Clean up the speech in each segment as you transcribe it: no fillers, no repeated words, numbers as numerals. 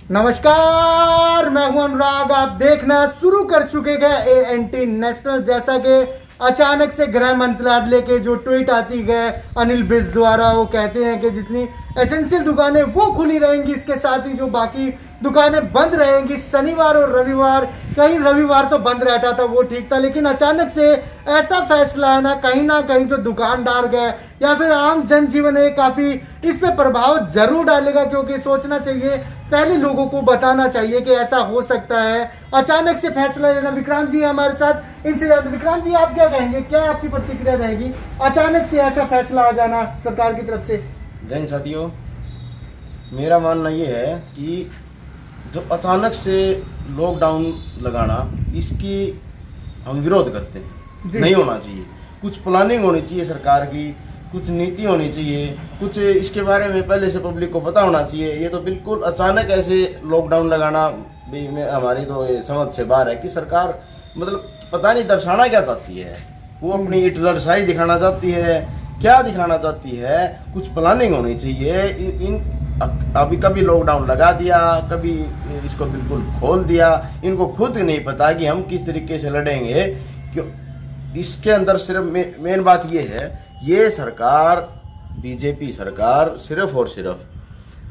नमस्कार, मैं हूं अनुराग। आप देखना शुरू कर चुके हैं ANT नेशनल। जैसा कि अचानक से गृह मंत्रालय के जो ट्वीट आती है अनिल विज द्वारा, वो कहते हैं कि जितनी एसेंशियल दुकानें वो खुली रहेंगी, इसके साथ ही जो बाकी दुकानें बंद रहेंगी। शनिवार और रविवार, कहीं रविवार तो बंद रहता था, वो ठीक था, लेकिन अचानक से ऐसा फैसला है ना कहीं तो दुकानदार गए या फिर आम जनजीवन है, काफी इस पे प्रभाव जरूर डालेगा। क्योंकि सोचना चाहिए, पहले लोगों को बताना चाहिए कि ऐसा हो सकता है। अचानक से फैसला लेना। विक्रांत जी हमारे साथ, इनसे ज्यादा विक्रांत जी आप क्या कहेंगे, क्या आपकी प्रतिक्रिया रहेगी अचानक से ऐसा फैसला आ जाना सरकार की तरफ से? जैन साथियों, मेरा मानना ये है कि जो अचानक से लॉकडाउन लगाना, इसकी हम विरोध करते हैं। नहीं होना चाहिए। कुछ प्लानिंग होनी चाहिए सरकार की, कुछ नीति होनी चाहिए, कुछ इसके बारे में पहले से पब्लिक को पता होना चाहिए। ये तो बिल्कुल अचानक ऐसे लॉकडाउन लगाना भी हमारी तो ये समझ से बाहर है कि सरकार मतलब पता नहीं दर्शाना क्या चाहती है। वो अपनी हिटलरशाही दिखाना चाहती है, क्या दिखाना चाहती है। कुछ प्लानिंग होनी चाहिए। अभी कभी लॉकडाउन लगा दिया, कभी इसको बिल्कुल खोल दिया। इनको खुद नहीं पता कि हम किस तरीके से लड़ेंगे। क्यों इसके अंदर सिर्फ मेन बात ये है, ये सरकार, बीजेपी सरकार सिर्फ और सिर्फ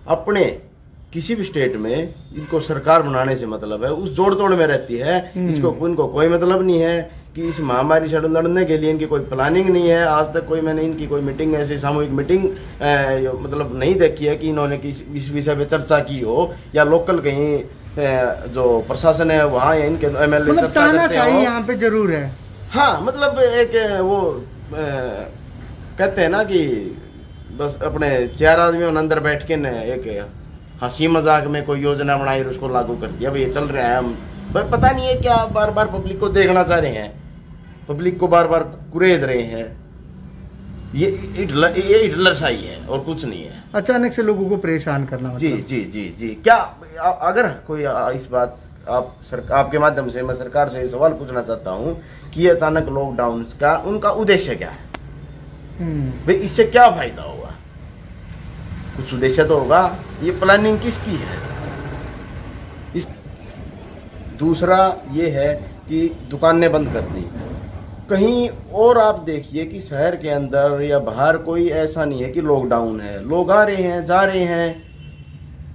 अपने किसी भी स्टेट में इनको सरकार बनाने से मतलब है, उस जोड़ तोड़ में रहती है। इनको कोई मतलब नहीं है कि इस महामारी से लड़ने के लिए इनकी कोई प्लानिंग नहीं है। आज तक मैंने इनकी कोई मीटिंग, ऐसी सामूहिक मीटिंग मतलब नहीं देखी है कि इन्होंने इस विषय पे चर्चा की हो, या लोकल कहीं जो प्रशासन है वहाँ या इनके MLA मतलब चर्चा करते हो। यहाँ पे जरूर है। हाँ, मतलब एक वो कहते हैं ना कि बस अपने 4 आदमियों ने अंदर बैठ के न एक हंसी मजाक में कोई योजना बनाई और उसको लागू कर दिया। अब ये चल रहा है, हम पता नहीं है क्या बार बार पब्लिक को देखना चाह रहे हैं, पब्लिक को बार बार कुरेद रहे हैं। ये हिटलरशाही है और कुछ नहीं है। अचानक से लोगों को परेशान करना मतलब। जी जी जी जी। क्या अगर कोई इस बात आपके माध्यम से मैं सरकार से सवाल पूछना चाहता हूँ कि अचानक लॉकडाउन का उनका उद्देश्य क्या है? भाई इससे क्या फायदा होगा? कुछ उद्देश्य तो होगा। ये प्लानिंग किसकी है? दूसरा ये है कि दुकानें बंद कर दी। कहीं और आप देखिए कि शहर के अंदर या बाहर कोई ऐसा नहीं है कि लॉकडाउन है। लोग आ रहे हैं, जा रहे हैं।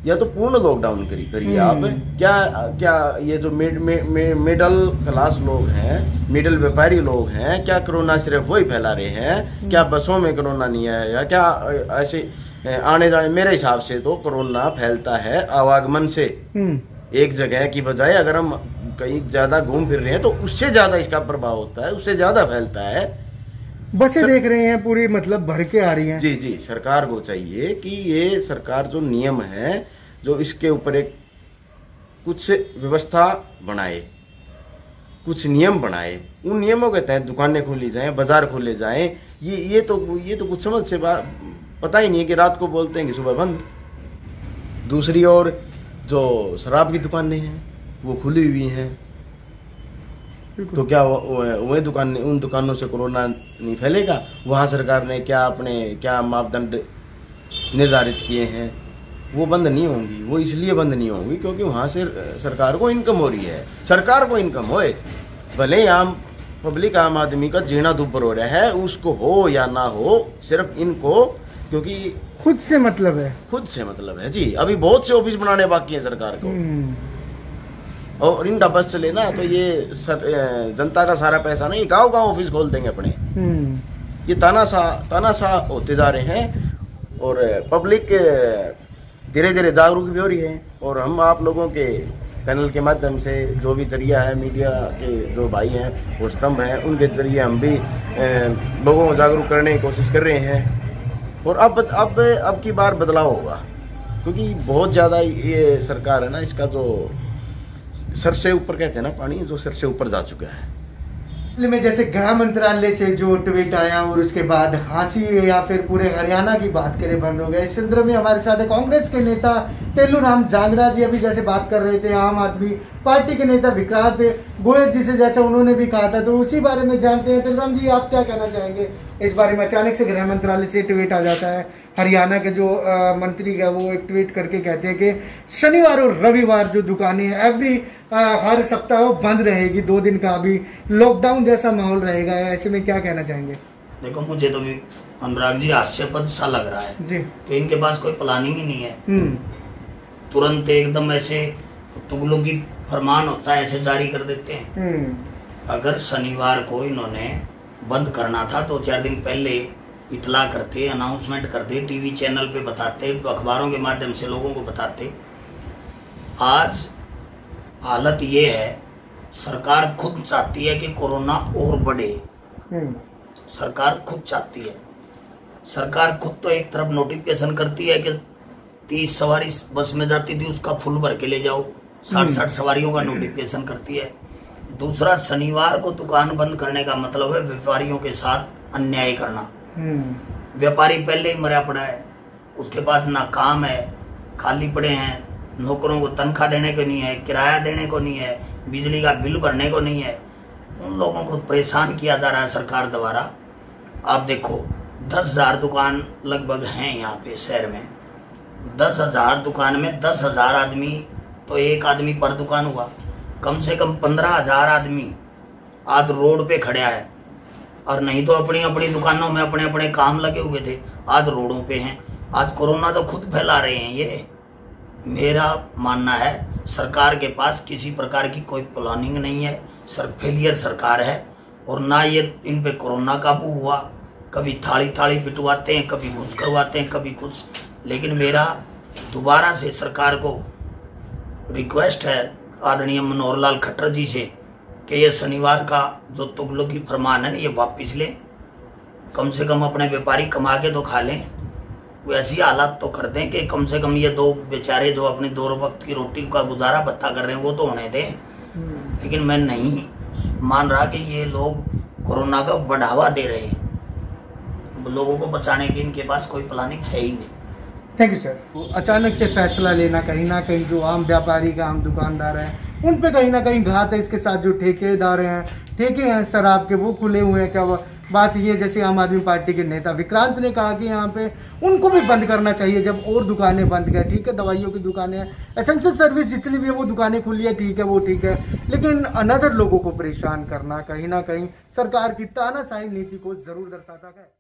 या तो पूर्ण लॉकडाउन करिए आप। क्या ये जो मिडल क्लास लोग हैं, मिडल व्यापारी लोग हैं, क्या कोरोना सिर्फ वही फैला रहे हैं? क्या बसों में कोरोना नहीं है? या क्या ऐसे आने जाने? मेरे हिसाब से तो कोरोना फैलता है आवागमन से। एक जगह की बजाय अगर हम कहीं ज्यादा घूम फिर रहे हैं तो उससे ज्यादा इसका प्रभाव होता है, उससे ज्यादा फैलता है। बसें देख रहे हैं पूरी मतलब भर के आ रही हैं। जी जी। सरकार को चाहिए कि ये सरकार जो नियम है, जो इसके ऊपर एक कुछ व्यवस्था बनाए, कुछ नियम बनाए। उन नियमों के तहत दुकानें खोली जाएं, बाजार खोले जाएं। ये तो कुछ समझ से पता ही नहीं है कि रात को बोलते हैं कि सुबह बंद। दूसरी ओर जो शराब की दुकानें हैं वो खुली हुई हैं, तो क्या वही उन दुकानों से कोरोना नहीं फैलेगा? वहाँ सरकार ने क्या मापदंड निर्धारित किए हैं, वो बंद नहीं होंगी। वो इसलिए बंद नहीं होंगी क्योंकि वहाँ से सरकार को इनकम हो रही है। सरकार को इनकम होए, भले आम पब्लिक, आम आदमी का जीना दुभर हो रहा है, उसको हो या ना हो, सिर्फ इनको क्योंकि खुद से मतलब है जी। अभी बहुत से ऑफिस बनाने बाकी है सरकार को, और इनका बस चले ना तो ये जनता का सारा पैसा नहीं, गांव ऑफिस खोल देंगे अपने। ये तानाशाह होते जा रहे हैं और पब्लिक धीरे धीरे जागरूक भी हो रही है। और हम आप लोगों के चैनल के माध्यम से, जो भी जरिया है, मीडिया के जो भाई हैं वो स्तंभ हैं, उनके जरिए हम भी लोगों को जागरूक करने की कोशिश कर रहे हैं। और अब की बार बदलाव होगा, क्योंकि बहुत ज़्यादा ये सरकार है ना, इसका जो सर से ऊपर कहते हैं ना पानी, जो सर से ऊपर जा चुका है। में जैसे गृह मंत्रालय से जो ट्वीट आया और उसके बाद खांसी या फिर पूरे हरियाणा की बात करें बंद हो गए, इस संदर्भ में हमारे साथ कांग्रेस के नेता तेलूराम जांगड़ा जी अभी जैसे बात कर रहे थे, आम आदमी पार्टी के नेता विक्रांत गोयल जी से जैसे उन्होंने भी कहा था, तो उसी बारे में जानते हैं। तेलूराम जी, आप क्या कहना चाहेंगे इस बारे में? अचानक से गृह मंत्रालय से ट्वीट आ जाता है, हरियाणा के जो मंत्री है वो एक ट्वीट करके कहते हैं कि शनिवार और रविवार जो दुकानें हर सप्ताह बंद रहेगी, 2 दिन का अभी लॉकडाउन जैसा माहौल रहेगा, ऐसे में क्या कहना चाहेंगे? देखो, मुझे तो भी अनुराग जी हास्यास्पद सा लग रहा है जी कि इनके पास कोई प्लानिंग ही नहीं है। तुरंत एकदम ऐसे तुगलकी फरमान होता है ऐसे जारी कर देते हैं। अगर शनिवार को इन्होंने बंद करना था 2-4 दिन पहले इतला करते, अनाउंसमेंट करते, टीवी चैनल पे बताते, अखबारों के माध्यम से लोगों को बताते। आज हालत ये है, सरकार खुद चाहती है कि कोरोना और बढ़े। सरकार खुद चाहती है, सरकार खुद तो एक तरफ नोटिफिकेशन करती है कि 30 सवारी बस में जाती थी उसका फुल भर के ले जाओ, 60 सवारियों का नोटिफिकेशन करती है। दूसरा, शनिवार को दुकान बंद करने का मतलब है व्यापारियों के साथ अन्याय करना। व्यापारी पहले ही मरा पड़ा है, उसके पास ना काम है, खाली पड़े हैं, नौकरों को तनख्वाह देने को नहीं है, किराया देने को नहीं है, बिजली का बिल भरने को नहीं है। उन लोगों को परेशान किया जा रहा है सरकार द्वारा। आप देखो, 10,000 दुकान लगभग हैं यहाँ पे शहर में। 10,000 दुकान में 10,000 आदमी, तो एक आदमी पर दुकान हुआ। कम से कम 15,000 आदमी आज रोड पे खड़ा है, और नहीं तो अपनी अपनी दुकानों में अपने अपने काम लगे हुए थे, आज रोडों पे हैं। आज कोरोना तो खुद फैला रहे हैं ये। मेरा मानना है सरकार के पास किसी प्रकार की कोई प्लानिंग नहीं है, फेलियर सरकार है। और ना ये इन पे कोरोना काबू हुआ, कभी थाली पिटवाते हैं, कभी कुछ करवाते हैं, कभी कुछ। लेकिन मेरा दोबारा से सरकार को रिक्वेस्ट है आदरणीय मनोहर लाल खट्टर जी से कि ये शनिवार का जो तुगलकी फरमान है ना, ये वापस लें। कम से कम अपने व्यापारी कमा के तो खा लें, वैसी हालात तो कर दें कि कम से कम ये 2 बेचारे जो अपनी 2 वक्त की रोटी का गुजारा भत्ता कर रहे हैं वो तो होने दें। लेकिन मैं नहीं मान रहा कि ये लोग कोरोना का बढ़ावा दे रहे हैं। लोगों को बचाने की इनके पास कोई प्लानिंग है ही नहीं। Thank you sir. तो अचानक से फैसला लेना कहीं ना कहीं जो आम व्यापारी का, आम दुकानदार हैं, उन पे कहीं ना कहीं घात है। इसके साथ जो ठेकेदार हैं, ठेके हैं शराब के, वो खुले हुए हैं। क्या बात ये, जैसे आम आदमी पार्टी के नेता विक्रांत ने कहा कि यहाँ पे उनको भी बंद करना चाहिए जब और दुकानें बंद गए। ठीक है, दवाइयों की दुकानें, एसेंशियल सर्विस जितनी भी है वो दुकानें खुली है, ठीक है, वो ठीक है। लेकिन अनदर लोगों को परेशान करना कहीं ना कहीं सरकार की तानाशाही नीति को जरूर दर्शाता है।